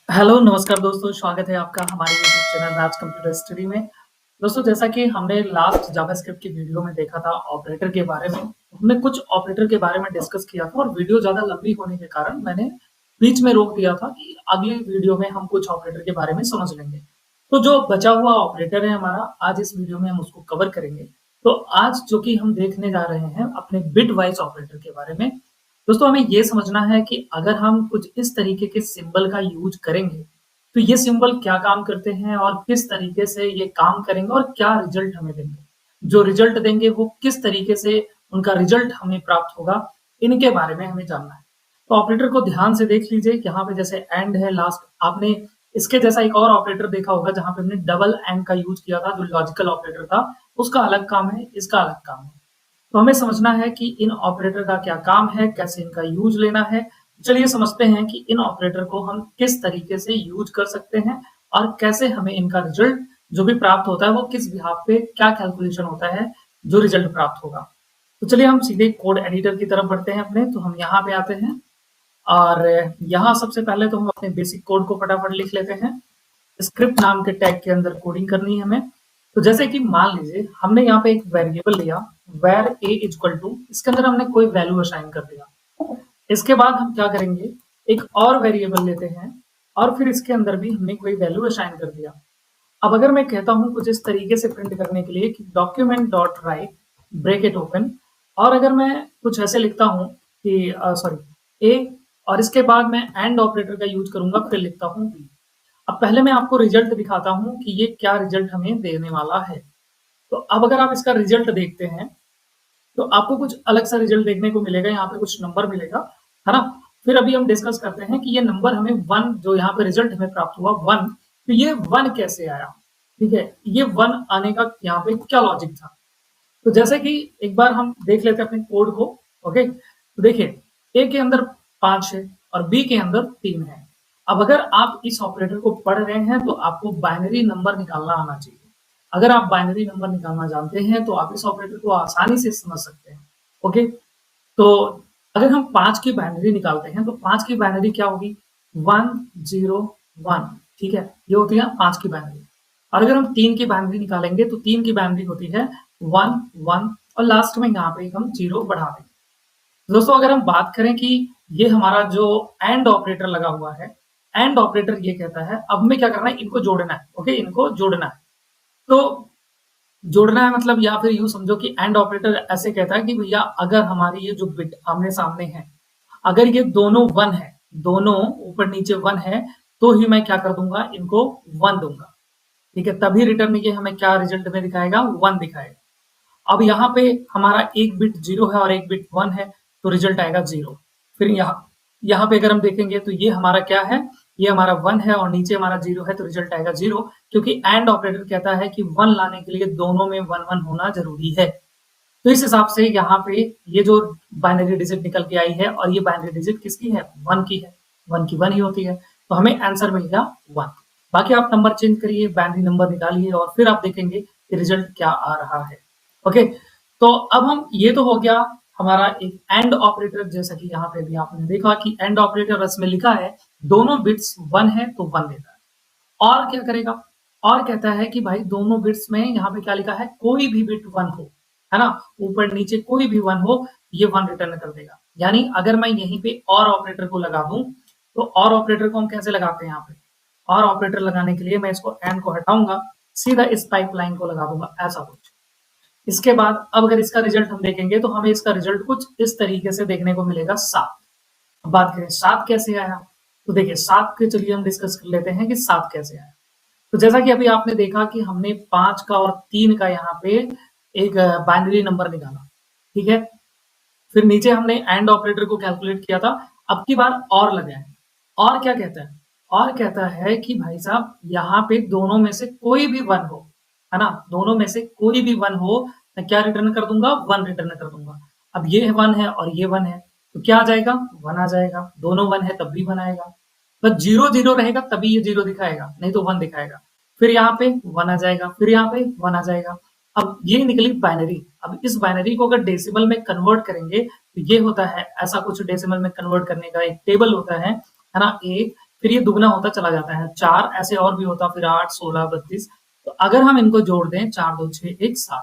Hello, नमस्कार दोस्तों, स्वागत है आपका हमारे यूट्यूब चैनल राज कंप्यूटर स्टडी में। दोस्तों, जैसा कि हमने लास्ट जावास्क्रिप्ट की वीडियो में देखा था ऑपरेटर के बारे में, हमने कुछ ऑपरेटर के बारे में डिस्कस किया था और वीडियो ज़्यादा लंबी होने के कारण मैंने बीच में रोक दिया था कि अगली वीडियो में हम कुछ ऑपरेटर के बारे में समझ लेंगे। तो जो बचा हुआ ऑपरेटर है हमारा, आज इस वीडियो में हम उसको कवर करेंगे। तो आज जो कि हम देखने जा रहे हैं अपने बिट वाइज़ ऑपरेटर के बारे में। दोस्तों, हमें ये समझना है कि अगर हम कुछ इस तरीके के सिंबल का यूज करेंगे, तो ये सिंबल क्या काम करते हैं और किस तरीके से ये काम करेंगे और क्या रिजल्ट हमें देंगे। जो रिजल्ट देंगे वो किस तरीके से उनका रिजल्ट हमें प्राप्त होगा, इनके बारे में हमें जानना है। तो ऑपरेटर को ध्यान से देख लीजिए, यहाँ पे जैसे एंड है लास्ट, आपने इसके जैसा एक और ऑपरेटर देखा होगा जहाँ पे हमने डबल एंड का यूज किया था, जो लॉजिकल ऑपरेटर था, उसका अलग काम है, इसका अलग काम है। तो हमें समझना है कि इन ऑपरेटर का क्या काम है, कैसे इनका यूज लेना है। चलिए समझते हैं कि इन ऑपरेटर को हम किस तरीके से यूज कर सकते हैं और कैसे हमें इनका रिजल्ट जो भी प्राप्त होता है वो किस बिहाफ पे क्या कैलकुलेशन होता है जो रिजल्ट प्राप्त होगा। तो चलिए हम सीधे कोड एडिटर की तरफ बढ़ते हैं अपने। तो हम यहाँ पे आते हैं और यहाँ सबसे पहले तो हम अपने बेसिक कोड को फटाफट लिख लेते हैं। स्क्रिप्ट नाम के टैग के अंदर कोडिंग करनी है हमें। तो जैसे कि मान लीजिए हमने यहाँ पे एक वेरिएबल लिया where a इक्वल टू, इसके अंदर हमने कोई वैल्यू असाइन कर दिया। इसके बाद हम क्या करेंगे, एक और वेरिएबल लेते हैं और फिर इसके अंदर भी हमने कोई वैल्यू असाइन कर दिया। अब अगर मैं कहता हूँ कुछ इस तरीके से प्रिंट करने के लिए कि document dot right bracket open, और अगर मैं कुछ ऐसे लिखता हूँ कि सॉरी ए, और इसके बाद मैं एंड ऑपरेटर का यूज करूंगा, फिर लिखता हूँ बी। अब पहले मैं आपको रिजल्ट दिखाता हूँ कि ये क्या रिजल्ट हमें देने वाला है। तो अब अगर आप इसका रिजल्ट देखते हैं तो आपको कुछ अलग सा रिजल्ट देखने को मिलेगा, यहाँ पे कुछ नंबर मिलेगा, है ना। फिर अभी हम डिस्कस करते हैं कि ये नंबर हमें वन, जो यहाँ पे रिजल्ट हमें प्राप्त हुआ वन, तो ये वन कैसे आया। ठीक है, ये वन आने का यहाँ पे क्या लॉजिक था। तो जैसे कि एक बार हम देख लेते हैं अपने कोड को। ओके, तो देखिए ए के अंदर 5 है और बी के अंदर 3 है। अब अगर आप इस ऑपरेटर को पढ़ रहे हैं तो आपको बाइनरी नंबर निकालना आना चाहिए। अगर आप बाइनरी नंबर निकालना जानते हैं तो आप इस ऑपरेटर को आसानी से समझ सकते हैं। ओके, तो अगर हम 5 की बाइनरी निकालते हैं तो 5 की बाइनरी क्या होगी, 101। ठीक है, ये होती है 5 की बाइनरी। और अगर हम 3 की बाइनरी निकालेंगे तो 3 की बाइनरी होती है 1 1, और लास्ट में यहाँ पे हम 0 बढ़ा देंगे। दोस्तों, अगर हम बात करें कि ये हमारा जो एंड ऑपरेटर लगा हुआ है, एंड ऑपरेटर ये कहता है अब हमें क्या करना है, इनको जोड़ना है। ओके, इनको जोड़ना है। तो जोड़ना है मतलब, या फिर यूं समझो कि एंड ऑपरेटर ऐसे कहता है कि भैया अगर हमारी ये जो बिट आमने सामने है, अगर ये दोनों वन है, दोनों ऊपर नीचे वन है, तो ही मैं क्या कर दूंगा, इनको वन दूंगा। ठीक है, तभी रिटर्न ये हमें क्या रिजल्ट में दिखाएगा, वन दिखाएगा। अब यहाँ पे हमारा एक बिट जीरो है और एक बिट वन है, तो रिजल्ट आएगा जीरो। फिर यहाँ यहाँ पे अगर हम देखेंगे तो ये हमारा क्या है, ये हमारा वन है और नीचे हमारा जीरो है, तो रिजल्ट आएगा जीरो, क्योंकि एंड ऑपरेटर कहता है कि वन लाने के लिए दोनों में वन वन होना जरूरी है। तो इस हिसाब से यहाँ पे ये जो बाइनरी डिजिट निकल के आई है, और ये बाइनरी डिजिट किसकी है, वन की है। वन की वन ही होती है, तो हमें आंसर मिल गया वन। बाकी आप नंबर चेंज करिए, बाइनरी नंबर निकालिए और फिर आप देखेंगे कि रिजल्ट क्या आ रहा है। ओके, तो अब हम, ये तो हो गया हमारा एक एंड ऑपरेटर। जैसा कि यहाँ पे भी आपने देखा कि एंड ऑपरेटर इसमें लिखा है दोनों बिट्स वन है तो वन देता है। और क्या करेगा, और कहता है कि भाई दोनों बिट्स में यहाँ पे क्या लिखा है, कोई भी बिट वन हो, है ना, ऊपर नीचे कोई भी वन हो, ये वन रिटर्न कर देगा। यानी अगर मैं यहीं पे और ऑपरेटर को लगा दूं, तो और ऑपरेटर को हम कैसे लगाते हैं, यहाँ पे और ऑपरेटर लगाने के लिए मैं इसको एंड को हटाऊंगा, सीधा इस पाइपलाइन को लगा दूंगा, ऐसा कुछ। इसके बाद अब अगर इसका रिजल्ट हम देखेंगे तो हमें इसका रिजल्ट कुछ इस तरीके से देखने को मिलेगा, 7। अब बात करें 7 कैसे आया, तो देखिए 7 के चलिए हम डिस्कस कर लेते हैं कि 7 कैसे आया। तो जैसा कि अभी आपने देखा कि हमने 5 का और 3 का यहाँ पे एक बाइनरी नंबर निकाला। ठीक है, फिर नीचे हमने एंड ऑपरेटर को कैलकुलेट किया था। अब की बार और लगाए, और क्या कहता है, और कहता है कि भाई साहब यहाँ पे दोनों में से कोई भी वन हो, है ना, दोनों में से कोई भी वन हो, मैं क्या रिटर्न कर दूंगा, वन रिटर्न कर दूंगा। अब ये वन है और ये वन है, तो क्या आ जाएगा, वन आ जाएगा। दोनों वन है तब भी वन आएगा, बस जीरो जीरो रहेगा तभी ये जीरो दिखाएगा, नहीं तो वन दिखाएगा। फिर यहाँ पे वन आ जाएगा, फिर यहाँ पे वन आ जाएगा। अब ये निकली बाइनरी। अब इस बाइनरी को अगर डेसिमल में कन्वर्ट करेंगे तो ये होता है ऐसा कुछ, डेसिमल में कन्वर्ट करने का एक टेबल होता है ना, एक फिर ये दुगना होता चला जाता है, 4 ऐसे और भी होता, फिर 8, 16, 32। तो अगर हम इनको जोड़ दें 4, 2, 6, 1, 7,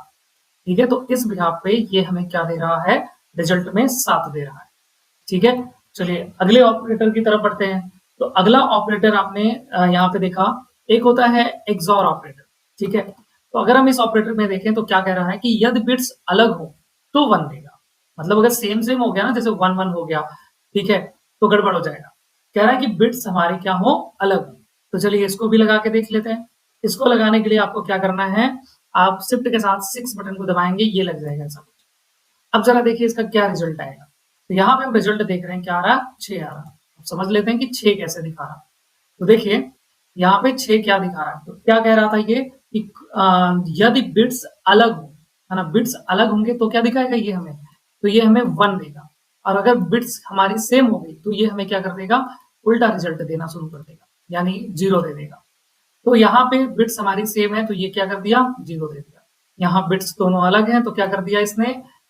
ठीक है? तो इस बिहाफ पे ये हमें क्या दे रहा है? रिजल्ट में 7 दे रहा है, ठीक है? चलिए अगले ऑपरेटर की तरफ बढ़ते हैं। तो अगला ऑपरेटर आपने यहाँ पे देखा, एक होता है एक्सॉर ऑपरेटर, ठीक है? तो अगर हम इस ऑपरेटर में देखें तो क्या कह रहा है कि यदि बिट्स अलग हो तो 1 देगा। मतलब अगर सेम सेम हो गया ना, जैसे 1 1 हो गया, ठीक है? तो गड़बड़ हो जाएगा। कह रहा है कि बिट्स हमारे क्या हो? अलग हो। तो चलिए इसको भी लगा के देख लेते हैं। इसको लगाने के लिए आपको क्या करना है? आप शिफ्ट के साथ 6 बटन को दबाएंगे, ये लग जाएगा ऐसा कुछ। अब जरा देखिए इसका क्या रिजल्ट आएगा। तो यहाँ पे हम रिजल्ट देख रहे हैं, क्या आ रहा है? 6 आ रहा है। अब समझ लेते हैं कि 6 कैसे दिखा रहा है। तो देखिए यहाँ पे 6 क्या दिखा रहा है? तो क्या कह रहा था ये कि यदि बिट्स अलग हो, है ना, बिट्स अलग होंगे तो क्या दिखाएगा ये हमें? तो ये हमें 1 देगा। और अगर बिट्स हमारी सेम हो गई तो ये हमें क्या कर देगा? उल्टा रिजल्ट देना शुरू कर देगा, यानी 0 दे देगा। तो यहाँ पे बिट्स हमारी सेम है तो ये क्या कर दिया? 0 दे दिया। यहाँ बिट्स दोनों अलग हैं तो क्या कर दिया इसने?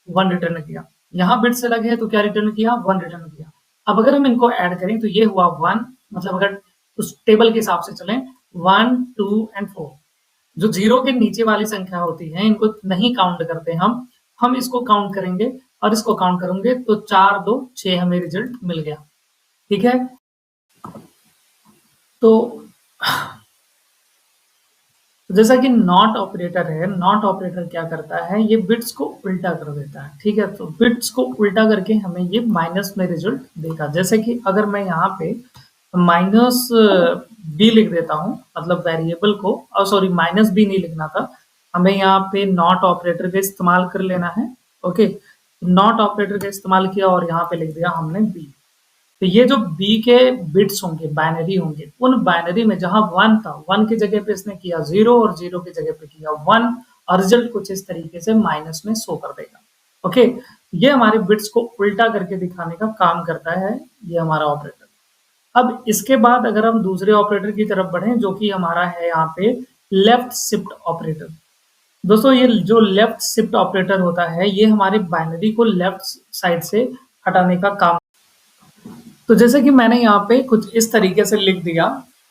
1 रिटर्न किया। यहाँ बिट्स अलग है तो क्या रिटर्न किया? 1 रिटर्न किया। अब अगर हम इनको ऐड करें तो ये हुआ 1, मतलब अगर उस टेबल के हिसाब से चलें 1, 2 एंड 4। जो 0 के नीचे वाली संख्या होती है इनको नहीं काउंट करते हम इसको काउंट करेंगे और इसको काउंट करेंगे तो 4, 2, 6 हमें रिजल्ट मिल गया, ठीक है? तो जैसा कि नॉट ऑपरेटर है, नॉट ऑपरेटर क्या करता है? ये बिट्स को उल्टा कर देता है, ठीक है? तो बिट्स को उल्टा करके हमें ये माइनस में रिजल्ट देगा। जैसे कि अगर मैं यहाँ पे माइनस बी लिख देता हूँ, मतलब वेरिएबल को, और सॉरी माइनस बी नहीं लिखना था, हमें यहाँ पे नॉट ऑपरेटर का इस्तेमाल कर लेना है। ओके, नॉट ऑपरेटर का इस्तेमाल किया और यहाँ पे लिख दिया हमने बी। तो ये जो b के बिट्स होंगे, बाइनरी होंगे, उन बाइनरी में जहां 1 था, 1 की जगह पे इसने किया 0 और 0 की जगह पे किया 1, और रिजल्ट कुछ इस तरीके से माइनस में शो कर देगा। ओके, ये हमारे बिट्स को उल्टा करके दिखाने का काम करता है ये हमारा ऑपरेटर। अब इसके बाद अगर हम दूसरे ऑपरेटर की तरफ बढ़े जो कि हमारा है यहाँ पे लेफ्ट शिफ्ट ऑपरेटर। दोस्तों ये जो लेफ्ट शिफ्ट ऑपरेटर होता है ये हमारे बाइनरी को लेफ्ट साइड से हटाने का काम। तो जैसे कि मैंने यहाँ पे कुछ इस तरीके से लिख दिया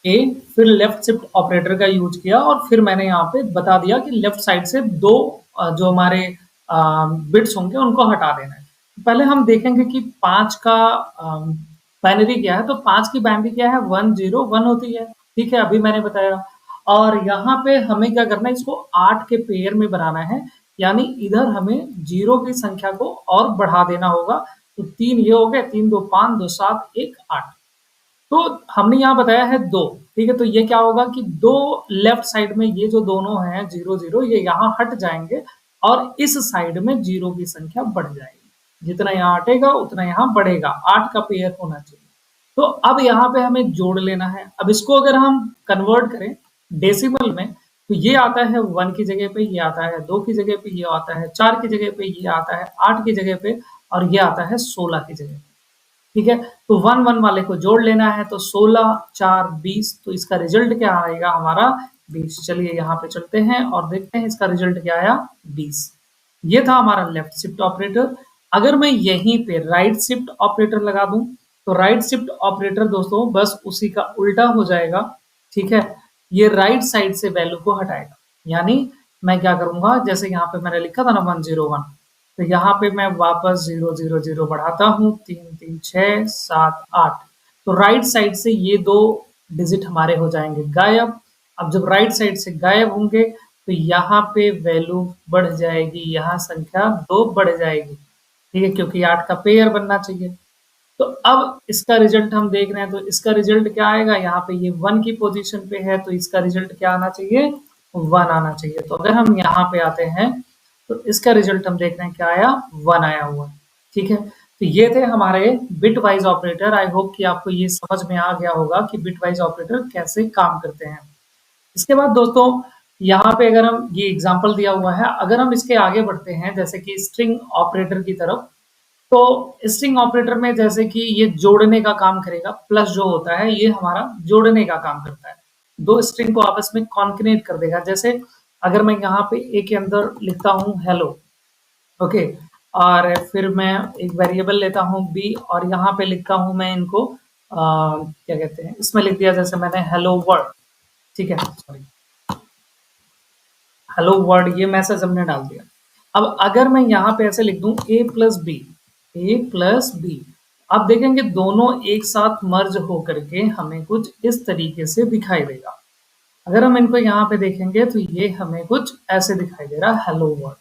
ए, फिर लेफ्ट शिफ्ट ऑपरेटर का यूज किया और फिर मैंने यहाँ पे बता दिया कि लेफ्ट साइड से दो जो हमारे बिट्स होंगे उनको हटा देना है। पहले हम देखेंगे कि 5 का बाइनरी क्या है। तो 5 की बाइनरी क्या है? 1 0 1 होती है, ठीक है, अभी मैंने बताया। और यहाँ पे हमें क्या करना है? इसको 8 के पेयर में बनाना है, यानी इधर हमें 0 की संख्या को और बढ़ा देना होगा। तो 3 ये हो गए, 3 2 5 2 7 1 8। तो हमने यहाँ बताया है 2, ठीक है? तो ये क्या होगा कि 2 लेफ्ट साइड में ये जो दोनों हैं 0 0 ये यहाँ हट जाएंगे और इस साइड में 0 की संख्या बढ़ जाएगी। जितना यहाँ हटेगा उतना यहाँ बढ़ेगा, 8 का पेयर होना चाहिए। तो अब यहाँ पे हमें जोड़ लेना है। अब इसको अगर हम कन्वर्ट करें डेसिमल में तो ये आता है 1 की जगह पे, ये आता है 2 की जगह पे, ये आता है 4 की जगह पे, ये आता है 8 की जगह पे, और ये आता है 16 की जगह पे, ठीक है? तो 1 1 वाले को जोड़ लेना है। तो 16 4 20। तो इसका रिजल्ट क्या आएगा हमारा? 20। चलिए यहाँ पे चलते हैं और देखते हैं इसका रिजल्ट क्या आया? 20। ये था हमारा लेफ्ट शिफ्ट ऑपरेटर। अगर मैं यहीं पे राइट शिफ्ट ऑपरेटर लगा दूं तो राइट शिफ्ट ऑपरेटर दोस्तों बस उसी का उल्टा हो जाएगा, ठीक है? ये राइट साइड से वैल्यू को हटाएगा। यानी मैं क्या करूंगा, जैसे यहाँ पे मैंने लिखा था ना 101, तो यहाँ पे मैं वापस 0 0 0 बढ़ाता हूँ, 3 3 6 7 8। तो राइट साइड से ये 2 डिजिट हमारे हो जाएंगे गायब। अब जब राइट साइड से गायब होंगे तो यहाँ पे वैल्यू बढ़ जाएगी, यहाँ संख्या 2 बढ़ जाएगी, ठीक है, क्योंकि 8 का पेयर बनना चाहिए। तो अब इसका रिजल्ट हम देख रहे हैं, तो इसका रिजल्ट क्या आएगा? यहाँ पे ये 1 की पोजीशन पे है तो इसका रिजल्ट क्या आना चाहिए? 1 आना चाहिए। तो अगर हम यहाँ पे आते हैं तो इसका रिजल्ट हम देख रहे हैं क्या आया? 1 आया हुआ, ठीक है? तो ये थे हमारे bit wise operator. I hope कि आपको ये समझ में आ गया होगा कि बिट वाइज ऑपरेटर कैसे काम करते हैं। इसके बाद दोस्तों यहाँ पे अगर हम ये एग्जांपल दिया हुआ है, अगर हम इसके आगे बढ़ते हैं जैसे कि स्ट्रिंग ऑपरेटर की तरफ, तो स्ट्रिंग ऑपरेटर में जैसे कि ये जोड़ने का काम करेगा। प्लस जो होता है ये हमारा जोड़ने का काम करता है, दो स्ट्रिंग को आपस में कॉन्कनेट कर देगा। जैसे अगर मैं यहाँ पे ए के अंदर लिखता हूँ हेलो, ओके, और फिर मैं एक वेरिएबल लेता हूँ बी और यहाँ पे लिखता हूँ मैं इनको क्या कहते हैं, इसमें लिख दिया जैसे मैंने हेलो वर्ल्ड, ठीक है, सॉरी, हेलो वर्ल्ड, ये मैसेज हमने डाल दिया। अब अगर मैं यहाँ पे ऐसे लिख दूं a+b, आप देखेंगे दोनों एक साथ मर्ज होकर के हमें कुछ इस तरीके से दिखाई देगा। अगर हम इनको यहाँ पे देखेंगे तो ये हमें कुछ ऐसे दिखाई दे रहा है, हेलो वर्ल्ड,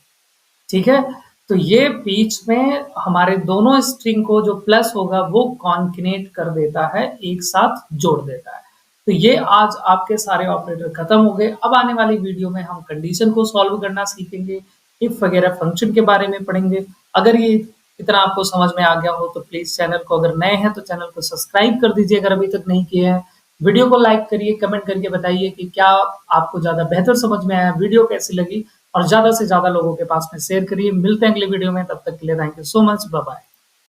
ठीक है। तो ये बीच में हमारे दोनों स्ट्रिंग को जो प्लस होगा वो कॉन्केनेट कर देता है, एक साथ जोड़ देता है। तो ये आज आपके सारे ऑपरेटर खत्म हो गए। अब आने वाली वीडियो में हम कंडीशन को सॉल्व करना सीखेंगे, इफ वगैरह फंक्शन के बारे में पढ़ेंगे। अगर ये इतना आपको समझ में आ गया हो तो प्लीज चैनल को, अगर नए हैं तो चैनल को सब्सक्राइब कर दीजिए अगर अभी तक नहीं किए हैं। वीडियो को लाइक करिए, कमेंट करके बताइए कि क्या आपको ज्यादा बेहतर समझ में आया, वीडियो कैसी लगी, और ज्यादा से ज्यादा लोगों के पास में शेयर करिए। मिलते हैं अगले वीडियो में, तब तक के लिए thank you so much, bye bye.